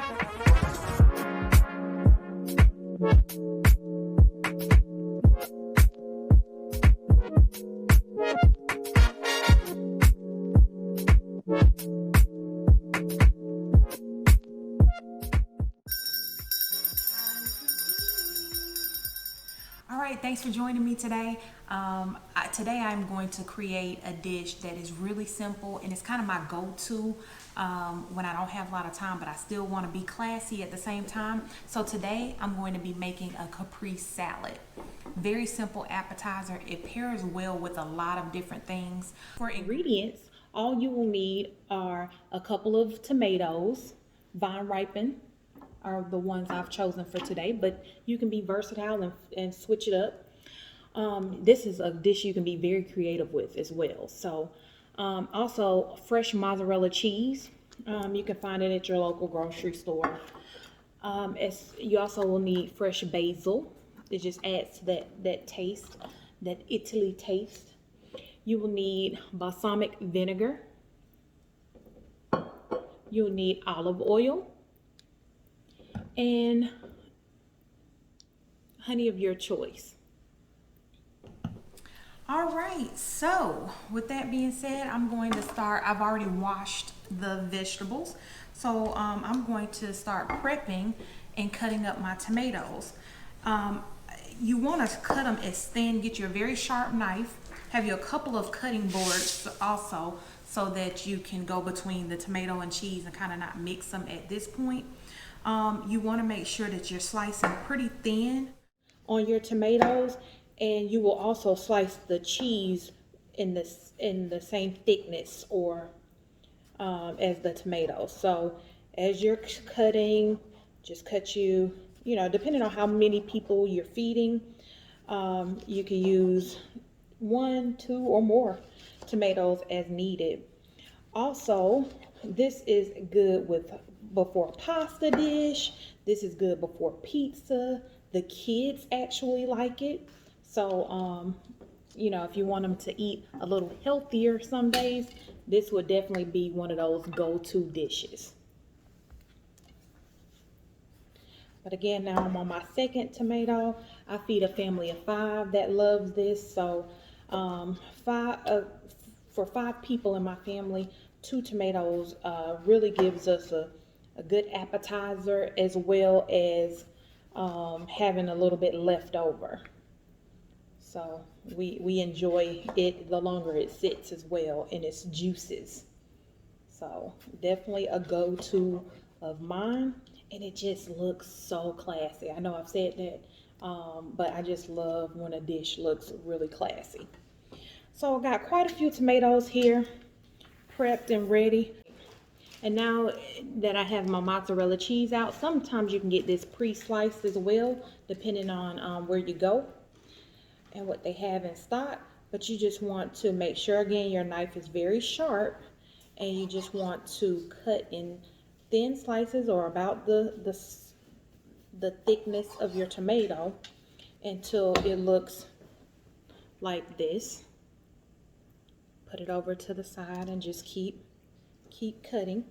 All right, thanks for joining me today. Today I'm going to create a dish that is really simple and it's kind of my go-to when I don't have a lot of time, but I still want to be classy at the same time. So today I'm going to be making a caprese salad. Very simple appetizer. It pairs well with a lot of different things. For ingredients, all you will need are a couple of tomatoes, vine ripened, are the ones I've chosen for today, but you can be versatile and switch it up. This is a dish you can be very creative with as well. So also fresh mozzarella cheese. You can find it at your local grocery store. You also will need fresh basil. It just adds that taste, that Italy taste. You will need balsamic vinegar. You'll need olive oil and honey of your choice. All right, so with that being said, I'm going to start. I've already washed the vegetables, so I'm going to start prepping and cutting up my tomatoes. You want to cut them as thin. Get you a very sharp knife. Have you a couple of cutting boards also, so that you can go between the tomato and cheese and kind of not mix them at this point. You want to make sure that you're slicing pretty thin on your tomatoes, and you will also slice the cheese in the same thickness or as the tomatoes. So as you're cutting, just cut depending on how many people you're feeding, you can use 1, 2, or more tomatoes as needed. Also, this is good before pasta dish. This is good before pizza. The kids actually like it. So, if you want them to eat a little healthier some days, this would definitely be one of those go-to dishes. But again, now I'm on my second tomato. I feed a family of 5 that loves this. So, for 5 people in my family, 2 tomatoes really gives us a good appetizer, as well as having a little bit left over. So we enjoy it the longer it sits as well in its juices. So definitely a go-to of mine, and it just looks so classy. I know I've said that, but I just love when a dish looks really classy. So I got quite a few tomatoes here prepped and ready. And now that I have my mozzarella cheese out, sometimes you can get this pre-sliced as well, depending on where you go and what they have in stock. But you just want to make sure, again, your knife is very sharp, and you just want to cut in thin slices or about the thickness of your tomato until it looks like this. Put it over to the side and just keep cutting.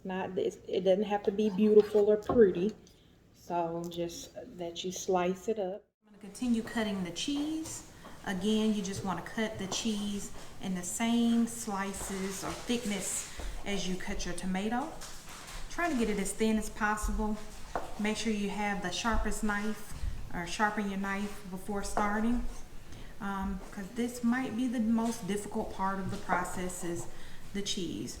It doesn't have to be beautiful or pretty, so just that you slice it up. I'm going to continue cutting the cheese. Again, you just want to cut the cheese in the same slices or thickness as you cut your tomato. Try to get it as thin as possible. Make sure you have the sharpest knife, or sharpen your knife before starting, because this might be the most difficult part of the process, is the cheese.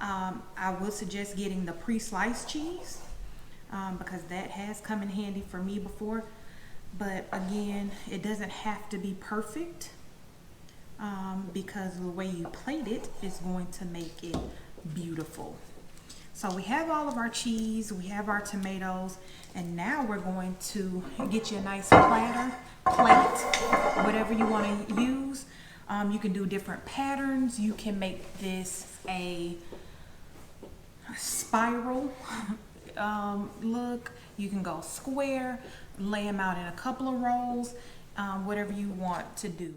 I would suggest getting the pre-sliced cheese, because that has come in handy for me before. But again, it doesn't have to be perfect, because the way you plate it is going to make it beautiful. So we have all of our cheese, we have our tomatoes, and now we're going to get you a nice plate, whatever you want to use. You can do different patterns. You can make this a spiral look. You can go square, lay them out in a couple of rows, whatever you want to do.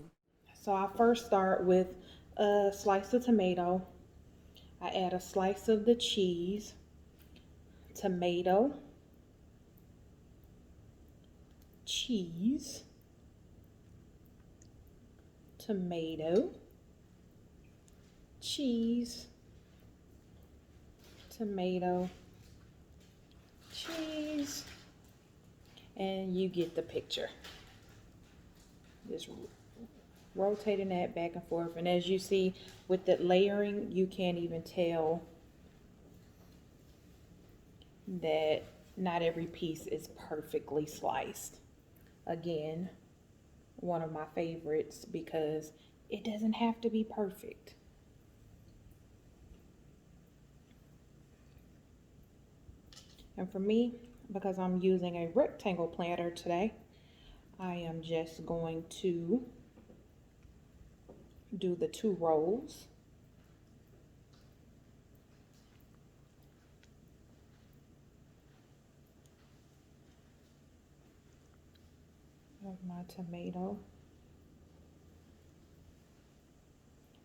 So I first start with a slice of tomato. I add a slice of the cheese, tomato, cheese, tomato, cheese, tomato, cheese, and you get the picture. Just rotating that back and forth, and as you see with the layering, you can't even tell that not every piece is perfectly sliced. Again, one of my favorites because it doesn't have to be perfect. And for me, because I'm using a rectangle platter today, I am just going to do the 2 rolls. Of my tomato.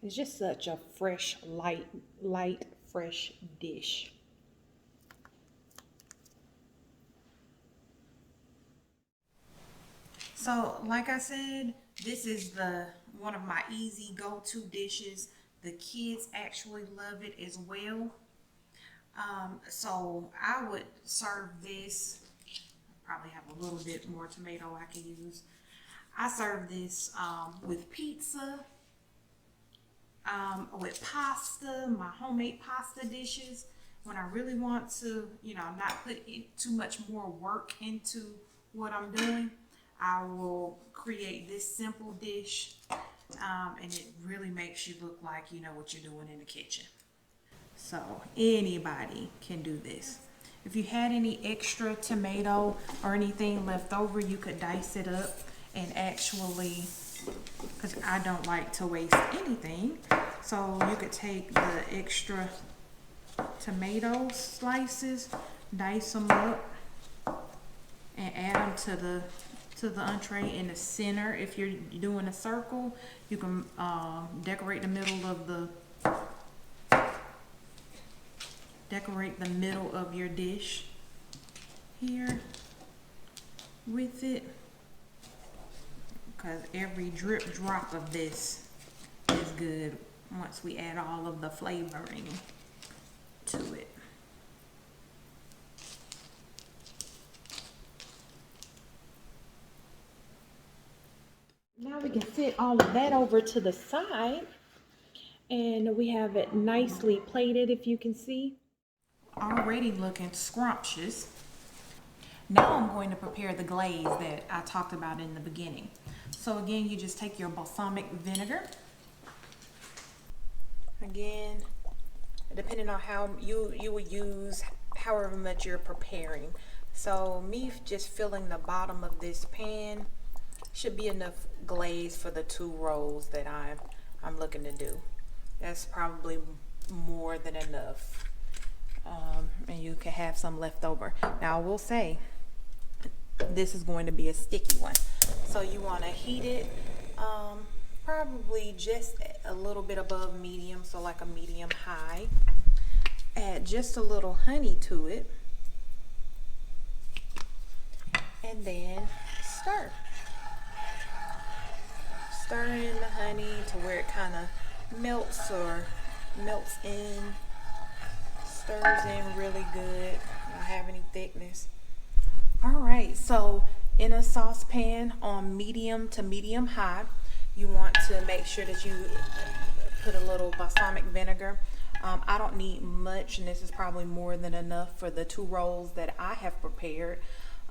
It's just such a fresh, light, fresh dish. So, like I said, this is one of my easy go-to dishes. The kids actually love it as well. So I would serve this. Probably have a little bit more tomato I can use. I serve this with pizza, with pasta, my homemade pasta dishes. When I really want to, not put too much more work into what I'm doing, I will create this simple dish, and it really makes you look like you know what you're doing in the kitchen. So anybody can do this. If you had any extra tomato or anything left over, you could dice it up and actually, because I don't like to waste anything, so you could take the extra tomato slices, dice them up, and add them to the entree in the center. If you're doing a circle, you can decorate the middle of your dish here with it, because every drip drop of this is good once we add all of the flavoring to it. Now we can set all of that over to the side, and we have it nicely plated, if you can see. Already looking scrumptious. Now I'm going to prepare the glaze that I talked about in the beginning. So again, you just take your balsamic vinegar. Again, depending on how you will use however much you're preparing. So me just filling the bottom of this pan should be enough glaze for the 2 rolls that I'm looking to do. That's probably more than enough. And you can have some left over. Now I will say, this is going to be a sticky one. So you want to heat it probably just a little bit above medium, so like a medium high. Add just a little honey to it. And then stir. Stir in the honey to where it kind of melts in. Stirs in really good. Don't have any thickness. All right, so in a saucepan on medium to medium high, you want to make sure that you put a little balsamic vinegar. I don't need much, and this is probably more than enough for the 2 rolls that I have prepared.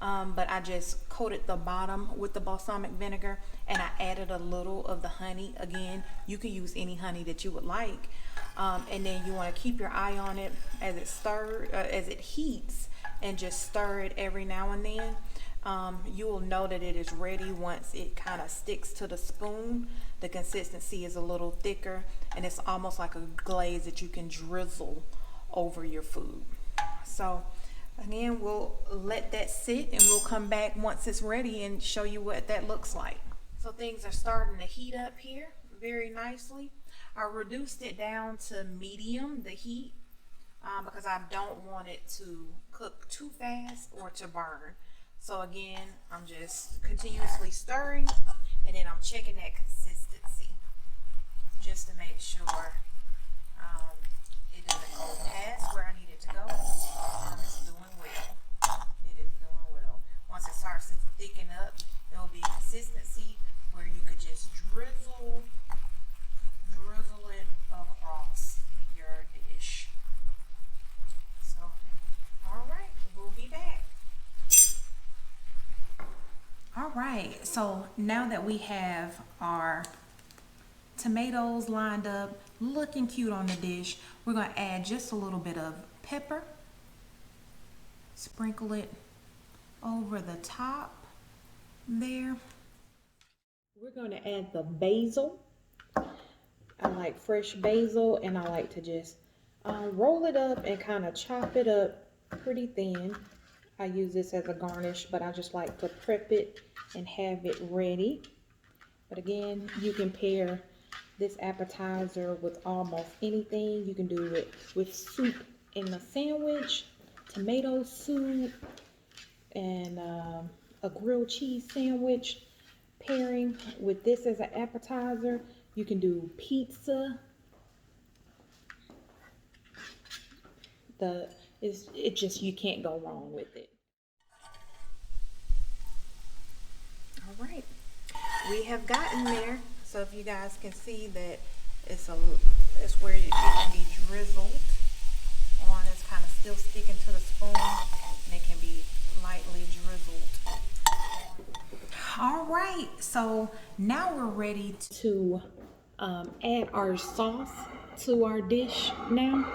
But I just coated the bottom with the balsamic vinegar, and I added a little of the honey. Again, you can use any honey that you would like. And then you want to keep your eye on it as it heats, and just stir it every now and then. You will know that it is ready once it kind of sticks to the spoon. The consistency is a little thicker, and it's almost like a glaze that you can drizzle over your food. So again, we'll let that sit, and we'll come back once it's ready and show you what that looks like. So things are starting to heat up here. very nicely. I reduced it down to medium, the heat, because I don't want it to cook too fast or to burn. So again, I'm just continuously stirring, and then I'm checking that consistency just to make sure it doesn't go past where I need it to go. It's doing well. It is doing well. Once it starts to thicken up, there will be consistency where you could just drizzle it across your dish. So, all right, we'll be back. All right, so now that we have our tomatoes lined up, looking cute on the dish, we're going to add just a little bit of pepper. Sprinkle it over the top there. We're going to add the basil. I like fresh basil, and I like to just roll it up and kind of chop it up pretty thin. I use this as a garnish, but I just like to prep it and have it ready. But again, you can pair this appetizer with almost anything. You can do it with soup in a sandwich, tomato soup, and a grilled cheese sandwich. Pairing with this as an appetizer, you can do pizza. You can't go wrong with it. All right, we have gotten there. So if you guys can see that it's where it can be drizzled on. It's kind of still sticking to the spoon, and it can be lightly drizzled. All right, so now we're ready to add our sauce to our dish now.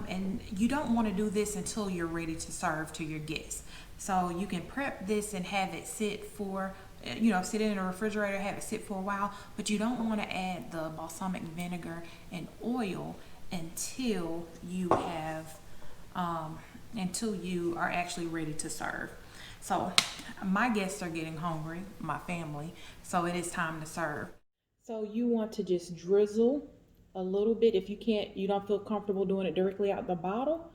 And you don't want to do this until you're ready to serve to your guests. So you can prep this and have it sit for, sit in the refrigerator, have it sit for a while, but you don't want to add the balsamic vinegar and oil until you are actually ready to serve. So my guests are getting hungry, my family, so it is time to serve. So you want to just drizzle a little bit. If you don't feel comfortable doing it directly out the bottle,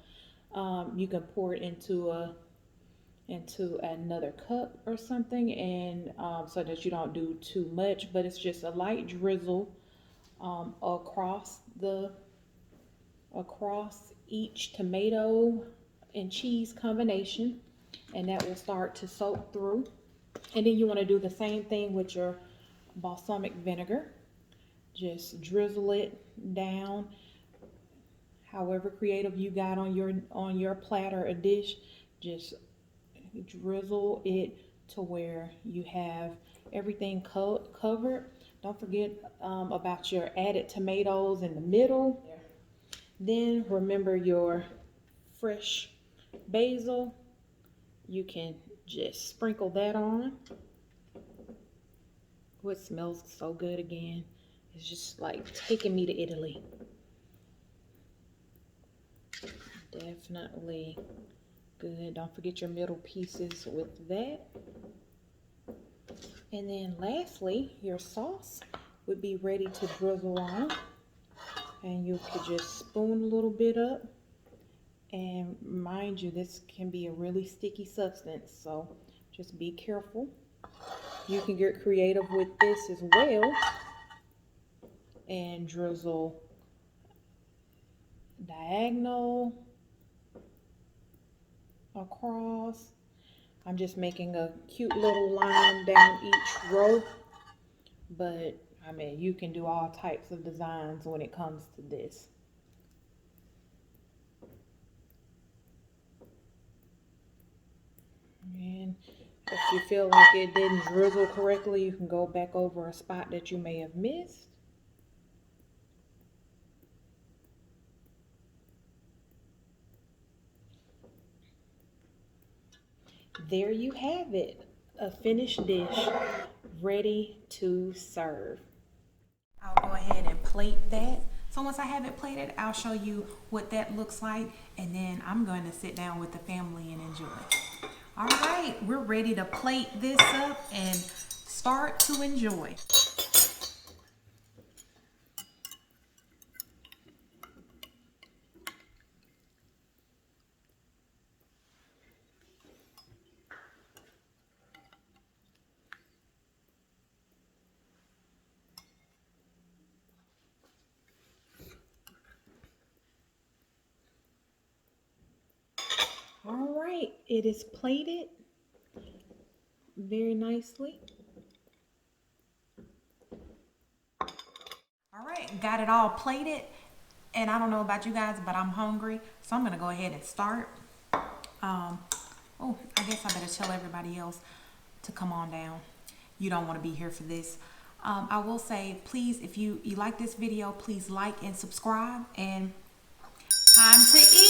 you can pour it into another cup or something, and so that you don't do too much, but it's just a light drizzle across each tomato and cheese combination, and that will start to soak through. And then you want to do the same thing with your balsamic vinegar. Just drizzle it down however creative you got on your platter or dish. Just drizzle it to where you have everything covered. Don't forget about your added tomatoes in the middle. Then remember your fresh basil. You can just sprinkle that on. Oh, it smells so good again. It's just like taking me to Italy. Definitely good. Don't forget your middle pieces with that. And then lastly, your sauce would be ready to drizzle on. And you could just spoon a little bit up. And mind you, this can be a really sticky substance, so just be careful. You can get creative with this as well and drizzle diagonal across. I'm just making a cute little line down each row, but I mean, you can do all types of designs when it comes to this. And if you feel like it didn't drizzle correctly, you can go back over a spot that you may have missed. There you have it, a finished dish ready to serve. I'll go ahead and plate that. So once I have it plated, I'll show you what that looks like, and then I'm going to sit down with the family and enjoy. All right, we're ready to plate this up and start to enjoy. It is plated very nicely. All right, got it all plated. And I don't know about you guys, but I'm hungry. So I'm gonna go ahead and start. Oh, I guess I better tell everybody else to come on down. You don't want to be here for this. I will say, please, if you like this video, please like and subscribe. And time to eat.